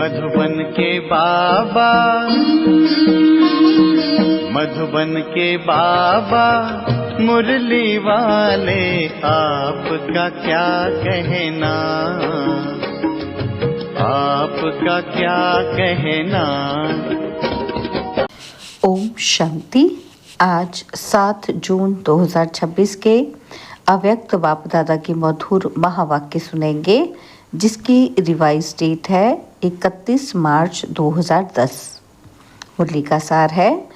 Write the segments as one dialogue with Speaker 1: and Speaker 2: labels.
Speaker 1: मधुबन के बाबा, मधुबन के बाबा मुरली वाले, आपका क्या कहना, आपका क्या कहना।
Speaker 2: ओम शांति। आज 7 जून 2026 के अव्यक्त बाप दादा की मधुर महावाक्य सुनेंगे, जिसकी रिवाइज डेट है 31 मार्च 2010। मुरली का सार है,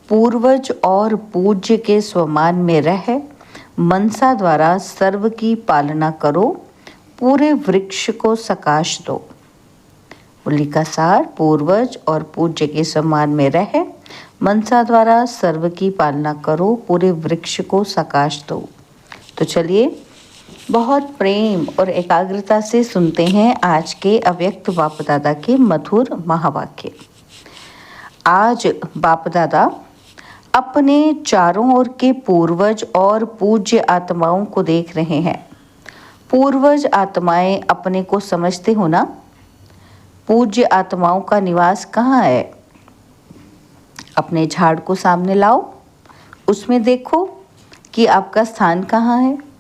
Speaker 2: पूर्वज और पूज्य के स्वमान में रह मनसा द्वारा सर्व की पालना करो, पूरे वृक्ष को सकाश दो। मुरली का सार, पूर्वज और पूज्य के सम्मान में रह मनसा द्वारा सर्व की पालना करो, पूरे वृक्ष को सकाश दो। तो चलिए बहुत प्रेम और एकाग्रता से सुनते हैं आज के अव्यक्त बाप दादा के मधुर महावाक्य। आज बाप दादा अपने चारों ओर के पूर्वज और पूज्य आत्माओं को देख रहे हैं। पूर्वज आत्माएं अपने को समझते हो ना? पूज्य आत्माओं का निवास कहाँ है? अपने झाड़ को सामने लाओ, उसमें देखो कि आपका स्थान कहाँ है।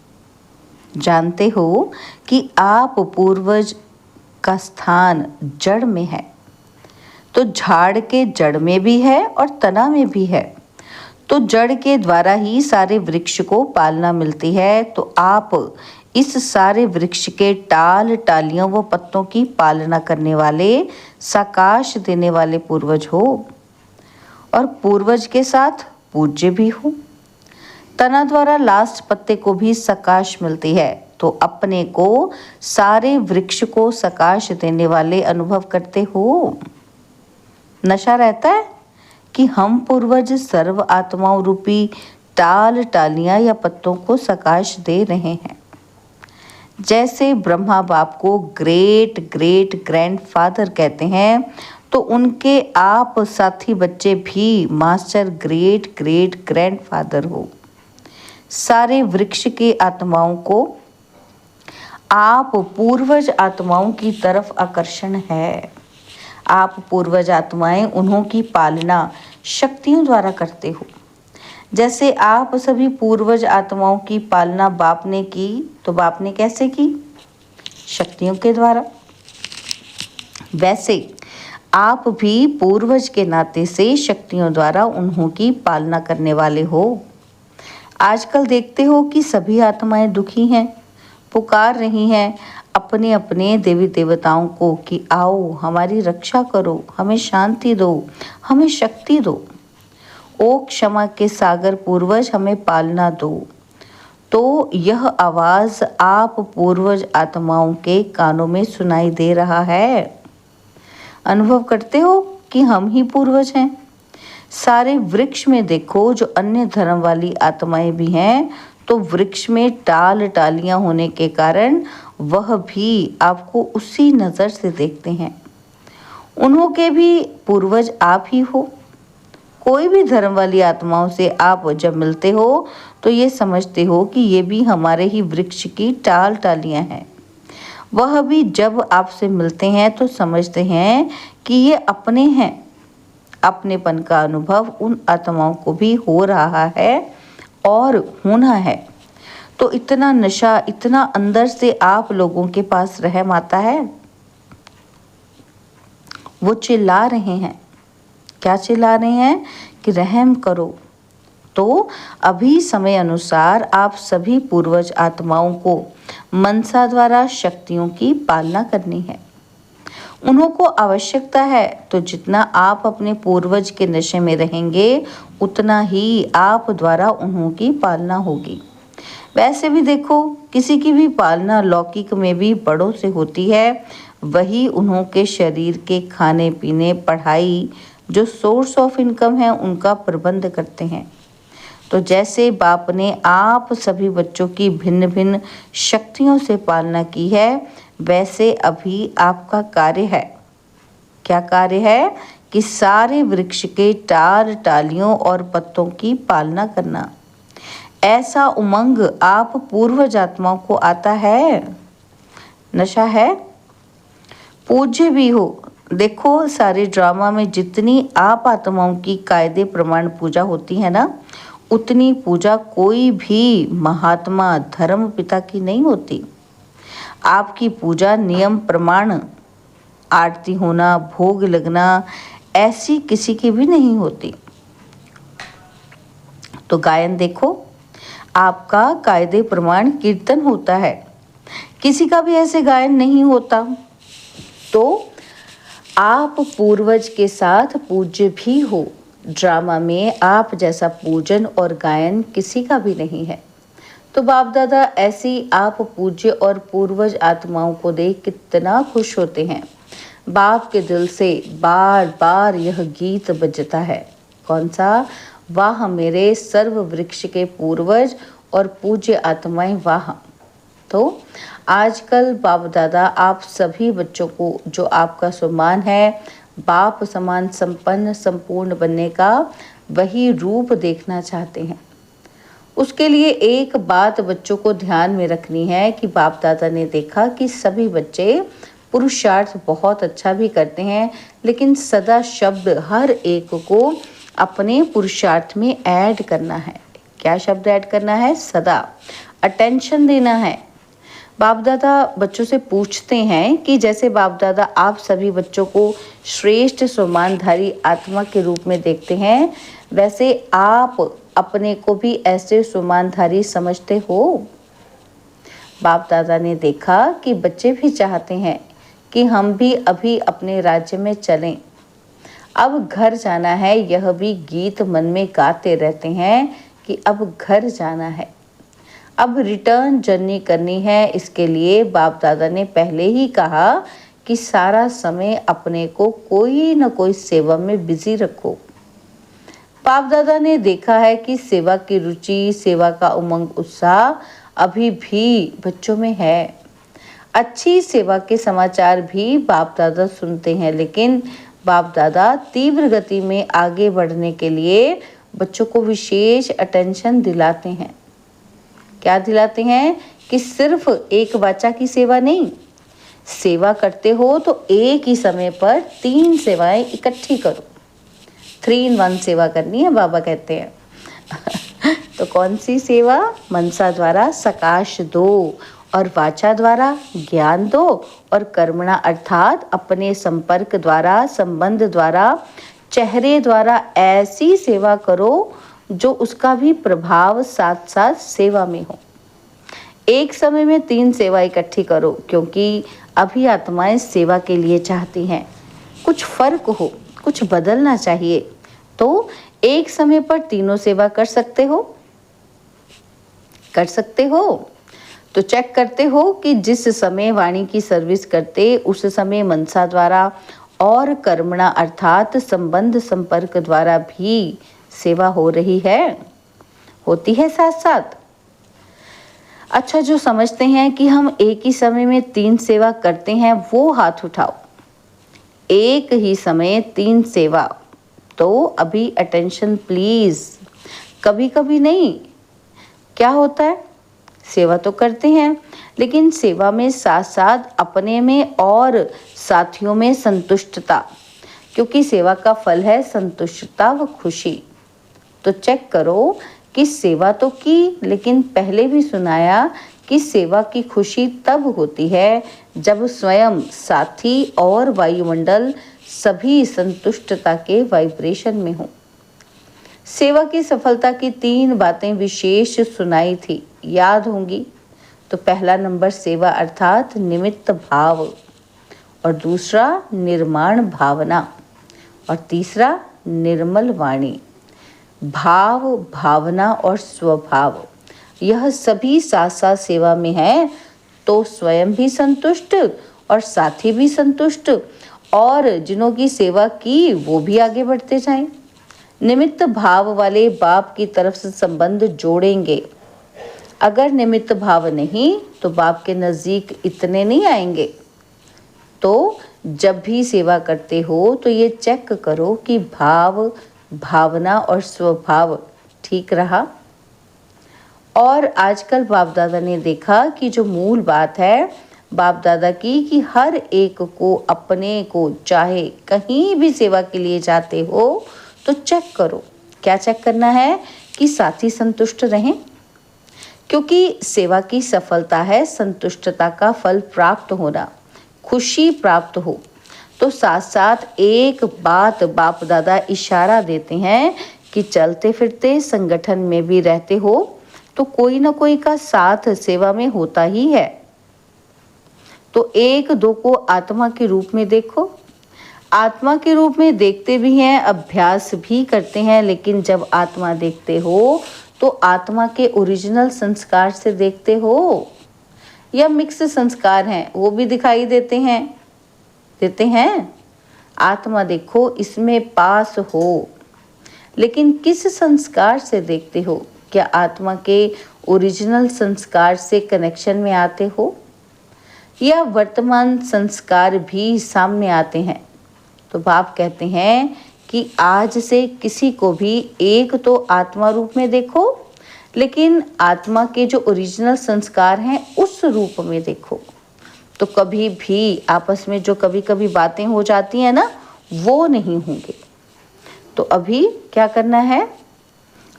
Speaker 2: जानते हो कि आप पूर्वज का स्थान जड़ में है, तो झाड़ के जड़ में भी है और तना में भी है। तो जड़ के द्वारा ही सारे वृक्ष को पालना मिलती है। तो आप इस सारे वृक्ष के टाल टालियों व पत्तों की पालना करने वाले, सकाश देने वाले पूर्वज हो, और पूर्वज के साथ पूज्य भी हो। तना द्वारा लास्ट पत्ते को भी सकाश मिलती है। तो अपने को सारे वृक्ष को सकाश देने वाले अनुभव करते हो। नशा रहता है कि हम पूर्वज सर्व आत्माओं रूपी टाल टालियां या पत्तों को सकाश दे रहे हैं। जैसे ब्रह्मा बाप को ग्रेट ग्रेट ग्रैंडफादर कहते हैं, तो उनके आप साथी बच्चे भी मास्टर ग्रेट ग्रेट ग्रैंडफादर हो। सारे वृक्ष के आत्माओं को आप पूर्वज आत्माओं की तरफ आकर्षण है। आप पूर्वज आत्माएं उन्हों की पालना शक्तियों द्वारा करते हो। जैसे आप सभी पूर्वज आत्माओं की पालना बाप ने की, तो बाप ने कैसे की? शक्तियों के द्वारा। वैसे आप भी पूर्वज के नाते से शक्तियों द्वारा उन्हों की पालना करने वाले हो। आजकल देखते हो कि सभी आत्माएं दुखी हैं, पुकार रही हैं अपने अपने देवी देवताओं को कि आओ हमारी रक्षा करो, हमें शांति दो, हमें शक्ति दो। ओ क्षमा के सागर पूर्वज, हमें पालना दो। तो यह आवाज़ आप पूर्वज आत्माओं के कानों में सुनाई दे रहा है। अनुभव करते हो कि हम ही पूर्वज हैं। सारे वृक्ष में देखो, जो अन्य धर्म वाली आत्माएं भी हैं, तो वृक्ष में टाल टालियां होने के कारण वह भी आपको उसी नज़र से देखते हैं। उन्हों के भी पूर्वज आप ही हो। कोई भी धर्म वाली आत्माओं से आप जब मिलते हो, तो ये समझते हो कि ये भी हमारे ही वृक्ष की टाल टालियां हैं। वह भी जब आपसे मिलते हैं तो समझते हैं कि ये अपने हैं। अपनेपन का अनुभव उन आत्माओं को भी हो रहा है और होना है। तो इतना नशा, इतना अंदर से आप लोगों के पास रहम आता है। वो चिल्ला रहे हैं। क्या चिल्ला रहे हैं? कि रहम करो। तो अभी समय अनुसार आप सभी पूर्वज आत्माओं को मनसा द्वारा शक्तियों की पालना करनी है। उन्हों को आवश्यकता है, तो जितना आप अपने पूर्वज के नशे में रहेंगे, उतना ही आप द्वारा उन्हों की पालना होगी। वैसे भी देखो, किसी की भी पालना लौकिक में भी बड़ों से होती है। वही उन्हों के शरीर के खाने पीने, पढ़ाई, जो सोर्स ऑफ इनकम है, उनका प्रबंध करते हैं। तो जैसे बाप ने आप सभी बच्चों की भिन्न भिन्न शक्तियों से पालना की है, वैसे अभी आपका कार्य है। क्या कार्य है? कि सारे वृक्ष के टाल टालियों और पत्तों की पालना करना। ऐसा उमंग आप पूर्वज आत्माओं को आता है। नशा है, पूज्य भी हो, देखो, सारे ड्रामा में जितनी आप आत्माओं की कायदे प्रमाण पूजा होती है ना, उतनी पूजा कोई भी महात्मा धर्म पिता की नहीं होती। आपकी पूजा नियम प्रमाण, आरती होना, भोग लगना, ऐसी किसी की भी नहीं होती। तो गायन देखो, आपका कायदे प्रमाण कीर्तन होता है, किसी का भी ऐसे गायन नहीं होता। तो आप पूर्वज के साथ पूज्य भी हो। ड्रामा में आप जैसा पूजन और गायन किसी का भी नहीं है। तो बाप दादा ऐसी आप पूज्य और पूर्वज आत्माओं को देख कितना खुश होते हैं। बाप के दिल से बार बार यह गीत बजता है। कौन सा? वाह मेरे सर्व वृक्ष के पूर्वज और पूज्य आत्माएं वाह। तो आजकल बाप दादा आप सभी बच्चों को जो आपका सम्मान है, बाप समान संपन्न संपूर्ण बनने का वही रूप देखना चाहते हैं। उसके लिए एक बात बच्चों को ध्यान में रखनी है कि बाप दादा ने देखा कि सभी बच्चे पुरुषार्थ बहुत अच्छा भी करते हैं, लेकिन सदा शब्द हर एक को अपने पुरुषार्थ में ऐड करना है। क्या शब्द ऐड करना है? सदा। अटेंशन देना है। बाप दादा बच्चों से पूछते हैं कि जैसे बाप दादा आप सभी बच्चों को श्रेष्ठ सम्मानधारी आत्मा के रूप में देखते हैं, वैसे आप अपने को भी ऐसे सम्मानधारी समझते हो? बाप दादा ने देखा कि बच्चे भी चाहते हैं कि हम भी अभी अपने राज्य में चलें, अब घर जाना है। यह भी गीत मन में गाते रहते हैं कि अब घर जाना है, अब रिटर्न जर्नी करनी है। इसके लिए बाप दादा ने पहले ही कहा कि सारा समय अपने को कोई न कोई सेवा में बिजी रखो। बाप दादा ने देखा है कि सेवा की रुचि, सेवा का उमंग, उत्साह अभी भी बच्चों में है। अच्छी सेवा के समाचार भी बाप दादा सुनते हैं, लेकिन बाप दादा तीव्र गति में आगे बढ़ने के लिए बच्चों को विशेष अटेंशन दिलाते हैं। क्या दिलाते हैं? कि सिर्फ एक वाचा की सेवा नहीं, सेवा करते हो तो एक ही समय पर 3 सेवाएं इकट्ठी करो। 3 in 1 सेवा करनी है, बाबा कहते हैं। तो कौन सी सेवा? मनसा द्वारा सकाश दो, और वाचा द्वारा ज्ञान दो, और कर्मणा अर्थात अपने संपर्क द्वारा, संबंध द्वारा, चेहरे द्वारा ऐसी सेवा करो जो उसका भी प्रभाव साथ साथ सेवा में हो। एक समय में 3 सेवा इकट्ठी करो, क्योंकि अभी आत्माएं सेवा के लिए चाहती हैं। कुछ फर्क हो, कुछ बदलना चाहिए। तो एक समय पर तीनों सेवा कर सकते हो? कर सकते हो? तो चेक करते हो कि जिस समय वाणी की सर्विस करते उस समय मनसा द्वारा और कर्मणा अर्थात संबंध संपर्क द्वारा भी सेवा हो रही है, होती है साथ साथ। अच्छा, जो समझते हैं कि हम एक ही समय में 3 सेवा करते हैं वो हाथ उठाओ। एक ही समय 3 सेवा, तो अभी अटेंशन प्लीज। कभी कभी नहीं। क्या होता है? सेवा तो करते हैं, लेकिन सेवा में साथ साथ अपने में और साथियों में संतुष्टता, क्योंकि सेवा का फल है संतुष्टता व खुशी। तो चेक करो कि सेवा तो की, लेकिन पहले भी सुनाया कि सेवा की खुशी तब होती है जब स्वयं, साथी और वायुमंडल सभी संतुष्टता के वाइब्रेशन में हो। सेवा की सफलता की 3 बातें विशेष सुनाई थी, याद होंगी। तो पहला नंबर सेवा अर्थात निमित्त भाव, और दूसरा निर्माण भावना, और तीसरा निर्मल वाणी। भाव, भावना और स्वभाव, यह सभी साथ साथ सेवा में है, तो स्वयं भी संतुष्ट और साथी भी संतुष्ट, और जिन्हों की सेवा की वो भी आगे बढ़ते जाएं। निमित्त भाव वाले बाप की तरफ से संबंध जोड़ेंगे। अगर निमित्त भाव नहीं तो बाप के नज़दीक इतने नहीं आएंगे। तो जब भी सेवा करते हो तो ये चेक करो कि भाव, भावना और स्वभाव ठीक रहा। और आजकल बाप दादा ने देखा कि जो मूल बात है, बाप दादा की कि हर एक को अपने को चाहे कहीं भी सेवा के लिए जाते हो तो चेक करो। क्या चेक करना है? कि साथी संतुष्ट रहें, क्योंकि सेवा की सफलता है संतुष्टता का फल प्राप्त होना, खुशी प्राप्त हो। तो साथ साथ एक बात बाप दादा इशारा देते हैं कि चलते फिरते संगठन में भी रहते हो तो कोई ना कोई का साथ सेवा में होता ही है। तो एक दो को आत्मा के रूप में देखो। आत्मा के रूप में देखते भी हैं, अभ्यास भी करते हैं, लेकिन जब आत्मा देखते हो तो आत्मा के ओरिजिनल संस्कार से देखते हो या मिक्स संस्कार हैं वो भी दिखाई देते हैं। आत्मा देखो, इसमें पास हो, लेकिन किस संस्कार से देखते हो? क्या आत्मा के ओरिजिनल संस्कार से कनेक्शन में आते हो या वर्तमान संस्कार भी सामने आते हैं? तो बाप कहते हैं कि आज से किसी को भी एक तो आत्मा रूप में देखो, लेकिन आत्मा के जो ओरिजिनल संस्कार हैं उस रूप में देखो। तो कभी भी आपस में जो कभी कभी बातें हो जाती हैं ना, वो नहीं होंगे। तो अभी क्या करना है?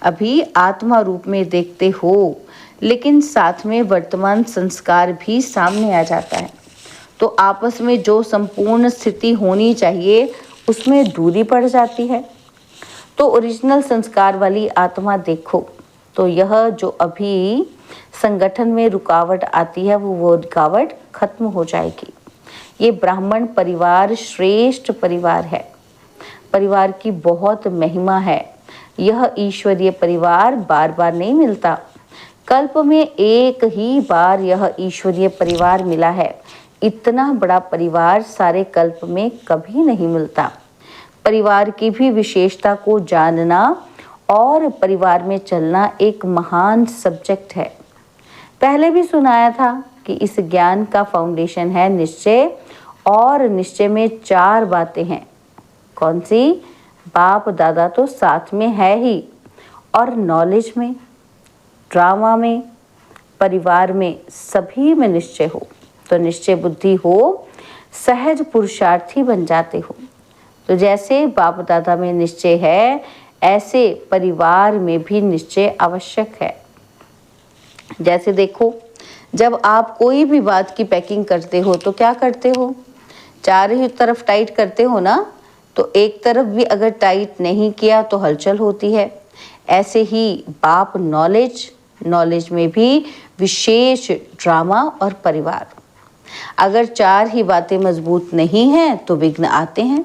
Speaker 2: अभी आत्मा रूप में देखते हो, लेकिन साथ में वर्तमान संस्कार भी सामने आ जाता है। तो आपस में जो संपूर्ण स्थिति होनी चाहिए उसमें दूरी पड़ जाती है। तो ओरिजिनल संस्कार वाली आत्मा देखो, तो यह जो अभी संगठन में रुकावट आती है वो रुकावट खत्म हो जाएगी। ये ब्राह्मण परिवार श्रेष्ठ परिवार है, परिवार की बहुत महिमा है। यह ईश्वरीय परिवार बार बार नहीं मिलता, कल्प में एक ही बार यह ईश्वरीय परिवार मिला है। इतना बड़ा परिवार सारे कल्प में कभी नहीं मिलता। परिवार की भी विशेषता को जानना और परिवार में चलना एक महान सब्जेक्ट है। पहले भी सुनाया था कि इस ज्ञान का फाउंडेशन है निश्चय, और निश्चय में 4 बातें हैं। कौन सी? बाप दादा तो साथ में है ही, और नॉलेज में, ड्रामा में, परिवार में, सभी में निश्चय हो। तो निश्चय बुद्धि हो, सहज पुरुषार्थी बन जाते हो। तो जैसे बाप दादा में निश्चय है, ऐसे परिवार में भी निश्चय आवश्यक है। जैसे देखो, जब आप कोई भी बात की पैकिंग करते हो तो क्या करते हो? चारों ही तरफ टाइट करते हो ना। तो एक तरफ भी अगर टाइट नहीं किया तो हलचल होती है। ऐसे ही बाप नॉलेज में भी विशेष ड्रामा और परिवार। अगर 4 ही बातें मजबूत नहीं हैं तो विघ्न आते हैं।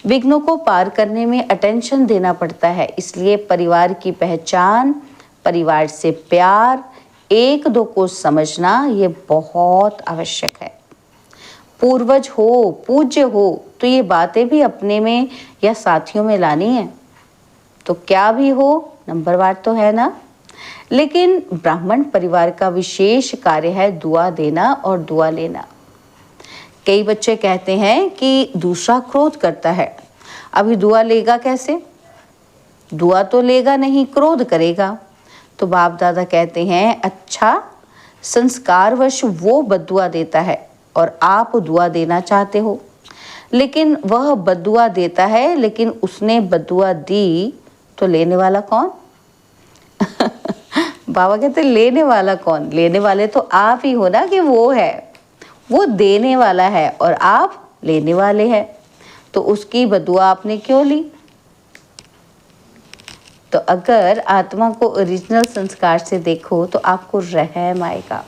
Speaker 2: विघ्नों को पार करने में अटेंशन देना पड़ता है। इसलिए परिवार की पहचान, परिवार से प्यार, एक दो को समझना ये बहुत आवश्यक है। पूर्वज हो, पूज्य हो, तो ये बातें भी अपने में या साथियों में लानी है। तो क्या भी हो, नंबरवार तो है ना। लेकिन ब्राह्मण परिवार का विशेष कार्य है दुआ देना और दुआ लेना। कई बच्चे कहते हैं कि दूसरा क्रोध करता है, अभी दुआ लेगा कैसे? दुआ तो लेगा नहीं, क्रोध करेगा। तो बाप दादा कहते हैं, अच्छा, संस्कारवश वो बद्दुआ देता है और आप दुआ देना चाहते हो, लेकिन वह बद्दुआ देता है, लेकिन उसने बद्दुआ दी तो लेने वाला कौन? बाबा कहते लेने वाला कौन? लेने वाले तो आप ही हो ना, कि वो है, वो देने वाला है और आप लेने वाले हैं। तो उसकी बद्दुआ आपने क्यों ली? तो अगर आत्मा को ओरिजिनल संस्कार से देखो तो आपको रहम आएगा।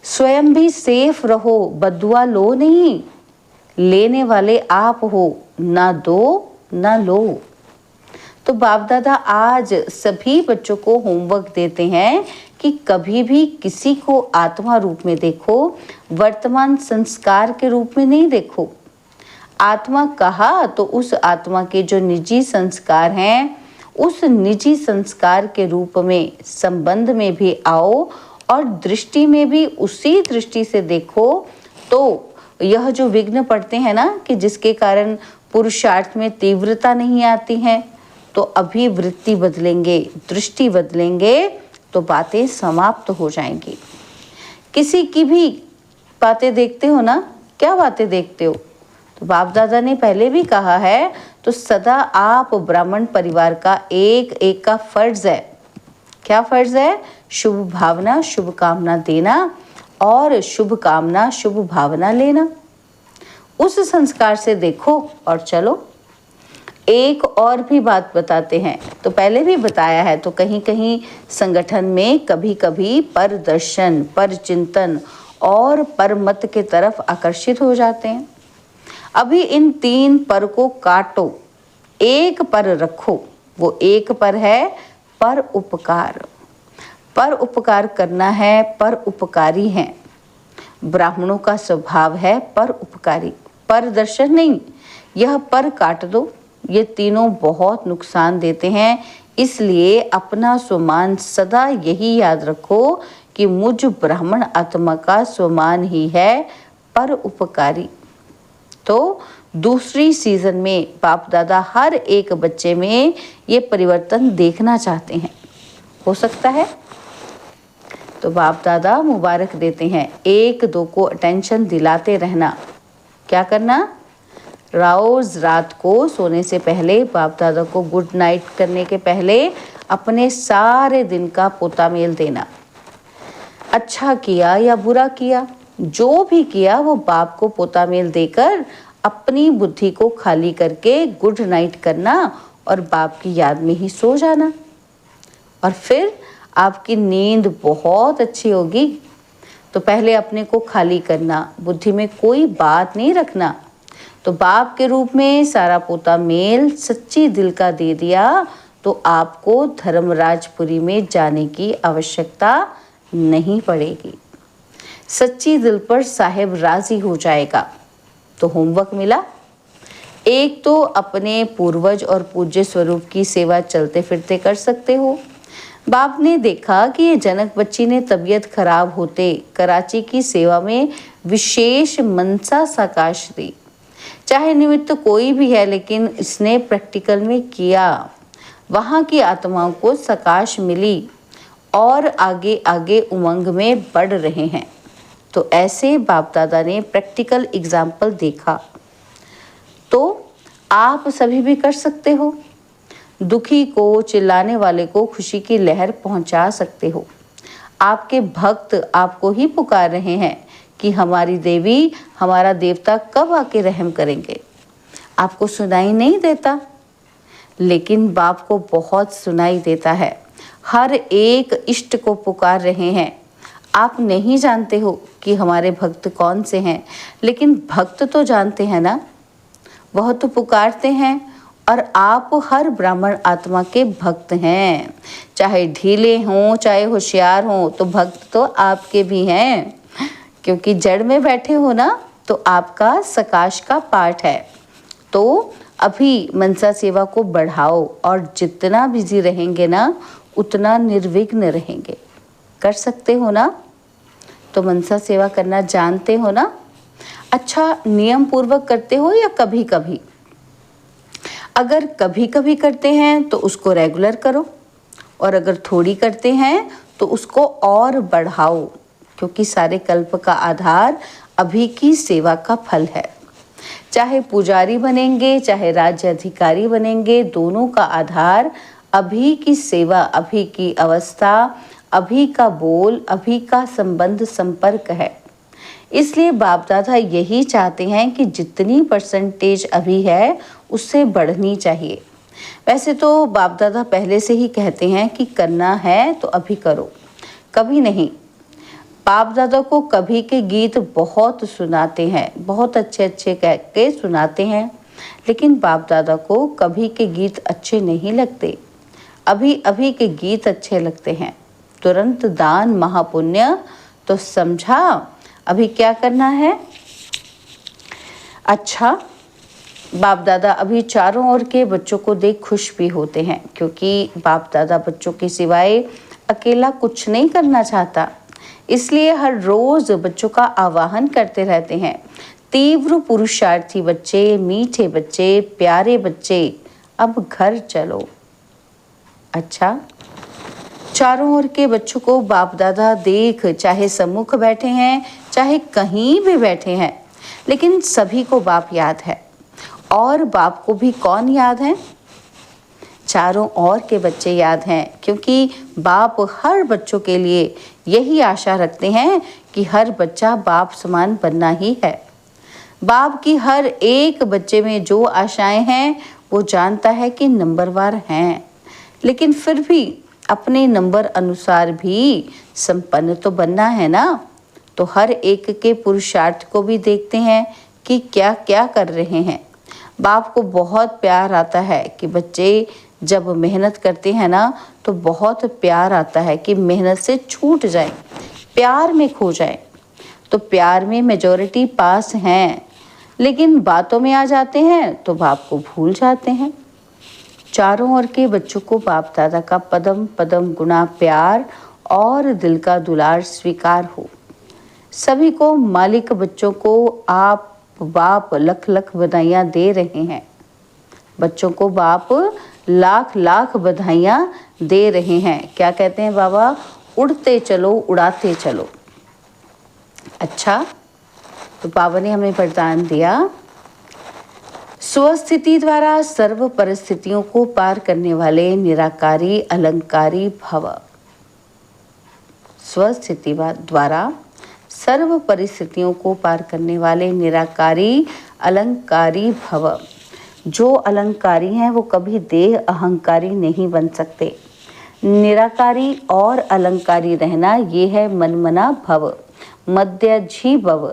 Speaker 2: स्वयं भी सेफ रहो, बद्दुआ लो नहीं, लेने वाले आप हो, ना दो ना लो। तो बाप दादा आज सभी बच्चों को होमवर्क देते हैं कि कभी भी किसी को आत्मा रूप में देखो, वर्तमान संस्कार के रूप में नहीं देखो। आत्मा कहा तो उस आत्मा के जो निजी संस्कार हैं, उस निजी संस्कार के रूप में संबंध में भी आओ और दृष्टि में भी उसी दृष्टि से देखो। तो यह जो विघ्न पड़ते हैं ना, कि जिसके कारण पुरुषार्थ में तीव्रता नहीं आती है, तो अभी वृत्ति बदलेंगे, दृष्टि बदलेंगे तो बातें समाप्त हो जाएंगी। किसी की भी बातें देखते हो ना, क्या बातें देखते हो? तो बाप दादा ने पहले भी कहा है, तो सदा आप ब्राह्मण परिवार का एक एक का फर्ज है। क्या फर्ज है? शुभ भावना शुभ कामना देना और शुभ कामना शुभ भावना लेना। उस संस्कार से देखो और चलो। एक और भी बात बताते हैं, तो पहले भी बताया है, तो कहीं कहीं संगठन में कभी कभी पर दर्शन, पर चिंतन और पर मत के तरफ आकर्षित हो जाते हैं। अभी इन 3 पर को काटो, एक पर रखो। वो एक पर है पर उपकार। पर उपकार करना है, पर उपकारी हैं। ब्राह्मणों का स्वभाव है पर उपकारी, पर दर्शन नहीं। यह पर काट दो, ये तीनों बहुत नुकसान देते हैं। इसलिए अपना स्वमान सदा यही याद रखो कि मुझ ब्राह्मण आत्मा का स्वमान ही है पर उपकारी। तो दूसरी सीजन में बाप दादा हर एक बच्चे में ये परिवर्तन देखना चाहते हैं। हो सकता है? तो बाप दादा मुबारक देते हैं। 1-2 को अटेंशन दिलाते रहना। क्या करना? रोज रात को सोने से पहले बाप दादा को गुड नाइट करने के पहले अपने सारे दिन का पोता मेल देना। अच्छा किया या बुरा किया, जो भी किया वो बाप को पोता मेल देकर अपनी बुद्धि को खाली करके गुड नाइट करना और बाप की याद में ही सो जाना। और फिर आपकी नींद बहुत अच्छी होगी। तो पहले अपने को खाली करना, बुद्धि में कोई बात नहीं रखना। तो बाप के रूप में सारा पोता मेल सच्ची दिल का दे दिया, तो आपको धर्मराजपुरी में जाने की आवश्यकता नहीं पड़ेगी। सच्ची दिल पर साहेब राजी हो जाएगा। तो होमवर्क मिला। एक तो अपने पूर्वज और पूज्य स्वरूप की सेवा चलते फिरते कर सकते हो। बाप ने देखा कि ये जनक बच्ची ने तबीयत खराब होते कराची की सेवा में विशेष मनसा साकाश दी। चाहे निमित्त कोई भी है, लेकिन इसने प्रैक्टिकल में किया। वहाँ की आत्माओं को सकाश मिली और आगे आगे उमंग में बढ़ रहे हैं। तो ऐसे बाप दादा ने प्रैक्टिकल एग्जाम्पल देखा। तो आप सभी भी कर सकते हो। दुखी को, चिल्लाने वाले को खुशी की लहर पहुंचा सकते हो। आपके भक्त आपको ही पुकार रहे हैं कि हमारी देवी, हमारा देवता कब आके रहम करेंगे। आपको सुनाई नहीं देता, लेकिन बाप को बहुत सुनाई देता है। हर एक इष्ट को पुकार रहे हैं। आप नहीं जानते हो कि हमारे भक्त कौन से हैं, लेकिन भक्त तो जानते हैं ना। वह तो पुकारते हैं और आप हर ब्राह्मण आत्मा के भक्त हैं। चाहे ढीले हों, चाहे होशियार हों, तो भक्त तो आपके भी हैं, क्योंकि जड़ में बैठे हो ना, तो आपका सकाश का पाठ है। तो अभी मनसा सेवा को बढ़ाओ और जितना बिजी रहेंगे ना, उतना निर्विघ्न रहेंगे। कर सकते हो ना? तो मनसा सेवा करना जानते हो ना? अच्छा, नियम पूर्वक करते हो या कभी कभी? अगर कभी कभी करते हैं तो उसको रेगुलर करो, और अगर थोड़ी करते हैं तो उसको और बढ़ाओ, क्योंकि सारे कल्प का आधार अभी की सेवा का फल है। चाहे पुजारी बनेंगे, चाहे राज्य अधिकारी बनेंगे, दोनों का आधार अभी की सेवा, अभी की अवस्था, अभी का बोल, अभी का संबंध संपर्क है। इसलिए बाप दादा यही चाहते हैं कि जितनी परसेंटेज अभी है उससे बढ़नी चाहिए। वैसे तो बाप दादा पहले से ही कहते हैं कि करना है तो अभी करो, कभी नहीं। बाप दादा को कभी के गीत बहुत सुनाते हैं, बहुत अच्छे अच्छे कह के सुनाते हैं, लेकिन बाप दादा को कभी के गीत अच्छे नहीं लगते। अभी अभी के गीत अच्छे लगते हैं। तुरंत दान महापुण्य। तो समझा अभी क्या करना है? अच्छा, बाप दादा अभी चारों ओर के बच्चों को देख खुश भी होते हैं, क्योंकि बाप दादा बच्चों के सिवाय अकेला कुछ नहीं करना चाहता। इसलिए हर रोज बच्चों का आवाहन करते रहते हैं। तीव्र पुरुषार्थी बच्चे, मीठे बच्चे, प्यारे बच्चे, अब घर चलो। अच्छा, चारों ओर के बच्चों को बाप दादा देख, चाहे सम्मुख बैठे हैं चाहे कहीं भी बैठे हैं, लेकिन सभी को बाप याद है। और बाप को भी कौन याद है? चारों ओर के बच्चे याद हैं, क्योंकि बाप हर बच्चों के लिए यही आशा रखते हैं कि हर बच्चा बाप समान बनना ही है। बाप की हर एक बच्चे में जो आशाएं हैं वो जानता है कि नंबरवार हैं, लेकिन फिर भी अपने नंबर अनुसार भी संपन्न तो बनना है ना। तो हर एक के पुरुषार्थ को भी देखते हैं कि क्या क्या कर रहे हैं। बाप को बहुत प्यार आता है कि बच्चे जब मेहनत करते हैं ना, तो बहुत प्यार आता है कि मेहनत से छूट जाए, प्यार में खो जाए। तो प्यार में मेजॉरिटी पास हैं, लेकिन बातों में आ जाते हैं तो बाप को भूल जाते हैं। चारों ओर के बच्चों को बाप दादा का पदम पदम गुना प्यार और दिल का दुलार स्वीकार हो। सभी को मालिक बच्चों को आप बाप लख लख बधाइयाँ दे रहे हैं। बच्चों को बाप लाख लाख बधाइयाँ दे रहे हैं। क्या कहते हैं बाबा? उड़ते चलो, उड़ाते चलो। अच्छा, तो बाबा ने हमें वरदान दिया, स्वस्थिति द्वारा सर्व परिस्थितियों को पार करने वाले निराकारी अलंकारी भव। स्वस्थिति द्वारा सर्व परिस्थितियों को पार करने वाले निराकारी अलंकारी भव। जो अलंकारी हैं वो कभी देह अहंकारी नहीं बन सकते। निराकारी और अलंकारी रहना ये है मनमना भव, मध्यझी भव।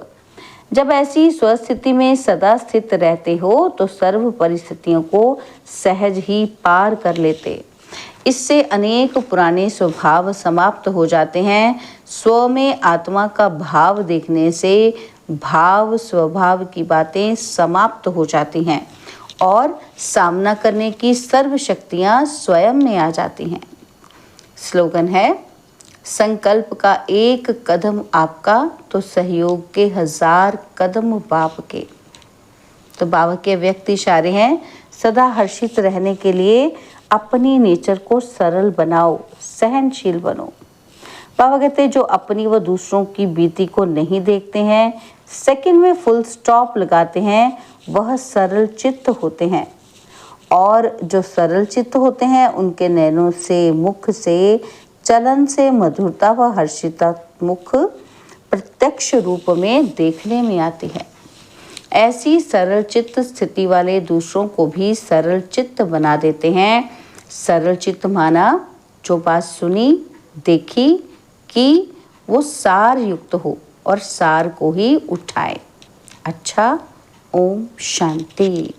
Speaker 2: जब ऐसी स्वस्थिति में सदा स्थित रहते हो तो सर्व परिस्थितियों को सहज ही पार कर लेते। इससे अनेक पुराने स्वभाव समाप्त हो जाते हैं। स्व में आत्मा का भाव देखने से भाव स्वभाव की बातें समाप्त हो जाती हैं और सामना करने की सर्व शक्तियाँ स्वयं में आ जाती हैं। स्लोगन है, संकल्प का एक कदम आपका तो सहयोग के 1000 कदम बाप के। तो बाबा के व्यक्ति इशारे हैं, सदा हर्षित रहने के लिए अपनी नेचर को सरल बनाओ, सहनशील बनो। बाबा कहते हैं जो अपनी व दूसरों की बीती को नहीं देखते हैं, सेकंड में फुल स्टॉप लगाते हैं, वह सरल चित्त होते हैं। और जो सरल चित्त होते हैं उनके नैनों से, मुख से, चलन से मधुरता व हर्षिता मुख प्रत्यक्ष रूप में देखने में आती है। ऐसी सरल चित्त स्थिति वाले दूसरों को भी सरल चित्त बना देते हैं। सरल चित्त माना जो बात सुनी देखी कि वो सार युक्त हो और सार को ही उठाए। अच्छा, ओम शांति।